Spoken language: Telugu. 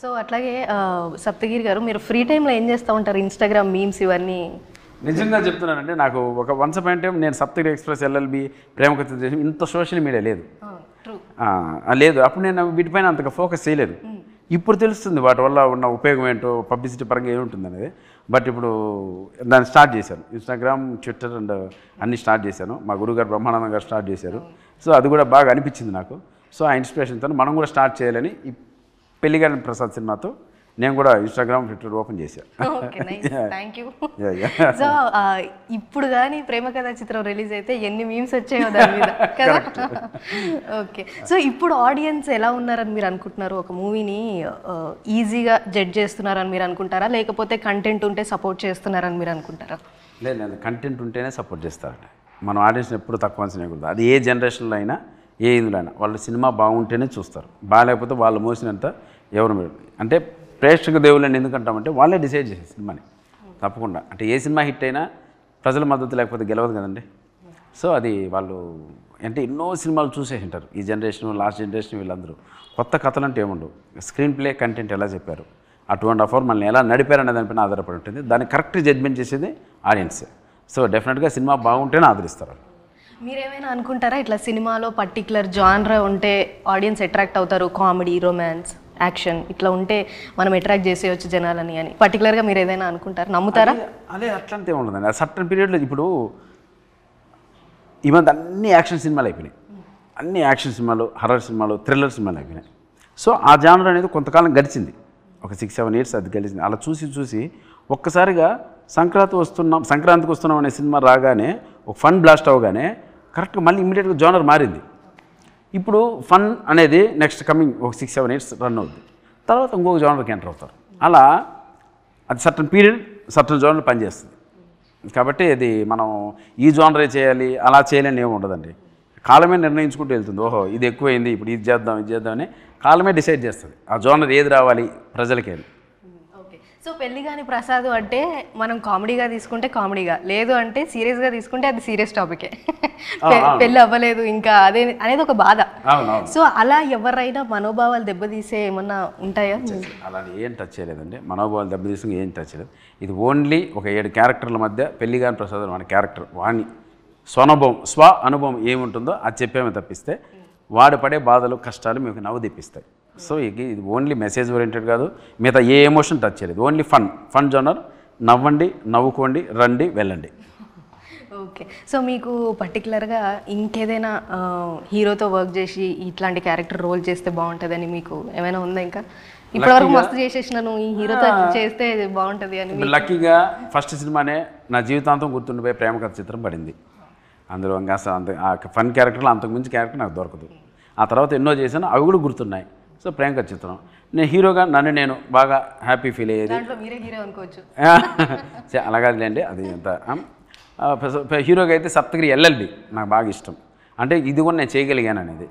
సో అట్లాగే సప్తగిరి గారు మీరు ఫ్రీ టైంలో ఏం చేస్తూ ఉంటారు? ఇన్స్టాగ్రామ్ మీమ్స్ ఇవన్నీ నిజంగా చెప్తున్నానంటే నాకు ఒక వన్స్ అపాయింట్ టైం నేను సప్తగిరి ఎక్స్ప్రెస్ ఎల్ఎల్బి ప్రేమకథ చేసి ఇంత సోషల్ మీడియా లేదు లేదు అప్పుడు నేను వీటిపైన అంతగా ఫోకస్ చేయలేదు. ఇప్పుడు తెలుస్తుంది వాటి వల్ల ఉన్న ఉపయోగం ఏంటో పబ్లిసిటీ పరంగా ఏముంటుంది అనేది. బట్ ఇప్పుడు దాన్ని స్టార్ట్ చేశాను. ఇన్స్టాగ్రామ్, ట్విట్టర్ అండ్ అన్నీ స్టార్ట్ చేశాను. మా గురుగారు బ్రహ్మానందం గారు స్టార్ట్ చేశారు. సో అది కూడా బాగా అనిపించింది నాకు. సో ఆ ఇన్స్పిరేషన్తో మనం కూడా స్టార్ట్ చేయాలని ఈ పెళ్లిగాని ప్రసాద్ సినిమాతో నేను కూడా ఇన్స్టాగ్రామ్, ట్విట్టర్ ఓపెన్ చేశాను. Thank you. సో ఇప్పుడు కానీ ప్రేమ కథా చిత్రం రిలీజ్ అయితే ఎన్ని మీమ్స్ వచ్చాయో దాని మీద కదా. ఓకే, సో ఇప్పుడు ఆడియన్స్ ఎలా ఉన్నారని మీరు అనుకుంటున్నారు? ఒక మూవీని ఈజీగా జడ్జ్ చేస్తున్నారని మీరు అనుకుంటారా, లేకపోతే కంటెంట్ ఉంటే సపోర్ట్ చేస్తున్నారని మీరు అనుకుంటారా? లేదు లేదు, కంటెంట్ ఉంటేనే సపోర్ట్ చేస్తారండి. మనం ఆడియన్స్ ఎప్పుడు తక్కువ అంచనా వేయకూడదు. అది ఏ జనరేషన్లో అయినా ఏ ఇందులో అయినా వాళ్ళు సినిమా బాగుంటేనే చూస్తారు. బాగాలేకపోతే వాళ్ళు మోసినంత ఎవరు అంటే ప్రేక్షక దేవుళ్ళని ఎందుకంటామంటే వాళ్ళే డిసైడ్ చేసే సినిమాని తప్పకుండా. అంటే ఏ సినిమా హిట్ అయినా ప్రజల మద్దతు లేకపోతే గెలవదు కదండి. సో అది వాళ్ళు అంటే ఎన్నో సినిమాలు చూసేసి ఉంటారు. ఈ జనరేషన్, లాస్ట్ జనరేషన్ వీళ్ళందరూ కొత్త కథలు అంటే ఏముండవు. స్క్రీన్ ప్లే, కంటెంట్ ఎలా చెప్పారు, ఆ 2.5 hours మనల్ని ఎలా నడిపారు అనే దానిపైన ఆధారపడి ఉంటుంది. దాన్ని కరెక్ట్ జడ్జ్మెంట్ చేసేది ఆడియన్సే. సో డెఫినెట్గా సినిమా బాగుంటేనే ఆదరిస్తారు. మీరేమైనా అనుకుంటారా ఇట్లా సినిమాలో పర్టికులర్ జానర్ ఉంటే ఆడియన్స్ అట్రాక్ట్ అవుతారు, కామెడీ, రొమాన్స్, యాక్షన్ ఇట్లా ఉంటే మనం అట్రాక్ట్ చేసేయచ్చు జనాలని అని పర్టికులర్గా మీరు ఏదైనా అనుకుంటారా, నమ్ముతారా? అదే అట్లంతే ఉండదండి. ఆ సర్టన్ పీరియడ్లో ఇప్పుడు ఈ మధ్య అన్ని యాక్షన్ సినిమాలు అయిపోయినాయి. అన్ని యాక్షన్ సినిమాలు, హర్రర్ సినిమాలు, థ్రిల్లర్ సినిమాలు అయిపోయినాయి. సో ఆ జానర్ అనేది కొంతకాలం గడిచింది, ఒక 6-7 years అది గడిచింది. అలా చూసి ఒక్కసారిగా సంక్రాంతికి వస్తున్నాం అనే సినిమా రాగానే ఒక ఫన్ బ్లాస్ట్ అవగానే కరెక్ట్గా మళ్ళీ ఇమ్మీడియట్గా జానర్ మారింది. ఇప్పుడు ఫన్ అనేది నెక్స్ట్ కమింగ్ ఒక 6-7 years రన్ అవుతుంది. తర్వాత ఇంకొక జానర్కి ఎంటర్ అవుతారు. అలా అది సర్టన్ పీరియడ్, సర్టన్ జానర్ పనిచేస్తుంది. కాబట్టి అది మనం ఈ జానరే చేయాలి, అలా చేయాలని ఏమి ఉండదండి. కాలమే నిర్ణయించుకుంటూ వెళ్తుంది. ఓహో ఇది ఎక్కువైంది, ఇప్పుడు ఇది చేద్దామని కాలమే డిసైడ్ చేస్తుంది ఆ జానర్ ఏది రావాలి ప్రజలకి. సో పెళ్లిగాని ప్రసాద్ అంటే మనం కామెడీగా తీసుకుంటే కామెడీగా, లేదు అంటే సీరియస్గా తీసుకుంటే అది సీరియస్ టాపికే. పెళ్ళి అవ్వలేదు ఇంకా అదే అనేది ఒక బాధ. సో అలా ఎవరైనా మనోభావాలు దెబ్బతీసే ఏమన్నా ఉంటాయా? అలా ఏం టచ్ చేయలేదండి. మనోభావాలు దెబ్బతీసి ఏం టచ్ చేయలేదు. ఇది ఓన్లీ ఒక 7 క్యారెక్టర్ల మధ్య పెళ్లిగాని ప్రసాద్ మన క్యారెక్టర్ వాణి స్వ అనుభవం ఏముంటుందో అది చెప్పేమే తప్పిస్తే వాడు పడే బాధలు, కష్టాలు మీకు నవ్వు తెప్పిస్తాయి. సో ఇది ఓన్లీ మెసేజ్ ఓరియంటెడ్ కాదు, మిగతా ఏ ఎమోషన్ టచ్ చేయలేదు. Only fun genre. నవ్వండి, నవ్వుకోండి, రండి, వెళ్ళండి. ఓకే, సో మీకు పర్టికులర్గా ఇంకేదైనా హీరోతో వర్క్ చేసి ఇట్లాంటి క్యారెక్టర్ రోల్ చేస్తే బాగుంటుందని మీకు ఏమైనా ఉందా? ఇంకా ఇప్పటివరకు మస్తు చేసేసినాను, ఈ హీరోతో చేస్తే బాగుంటుంది అని. లక్కీగా ఫస్ట్ సినిమానే నా జీవితాంతం గుర్తుండిపోయే ప్రేమకథ చిత్రం పడింది. అందులో ఇంకా అంత ఆ ఫన్ క్యారెక్టర్లో అంతకుమించి క్యారెక్టర్ నాకు దొరకదు. ఆ తర్వాత ఎన్నో చేశాను, అవి కూడా గుర్తున్నాయి. సో ప్రేమకథ చిత్రం నేను హీరోగా నేను బాగా హ్యాపీ ఫీల్ అయ్యేది. మీరే హీరో అనుకోవచ్చు. అలాగేలేండి, అది అంత హీరోగా అయితే సప్తగిరి ఎల్ఎల్బి నాకు బాగా ఇష్టం. అంటే ఇది కూడా నేను చేయగలిగాను అనేది.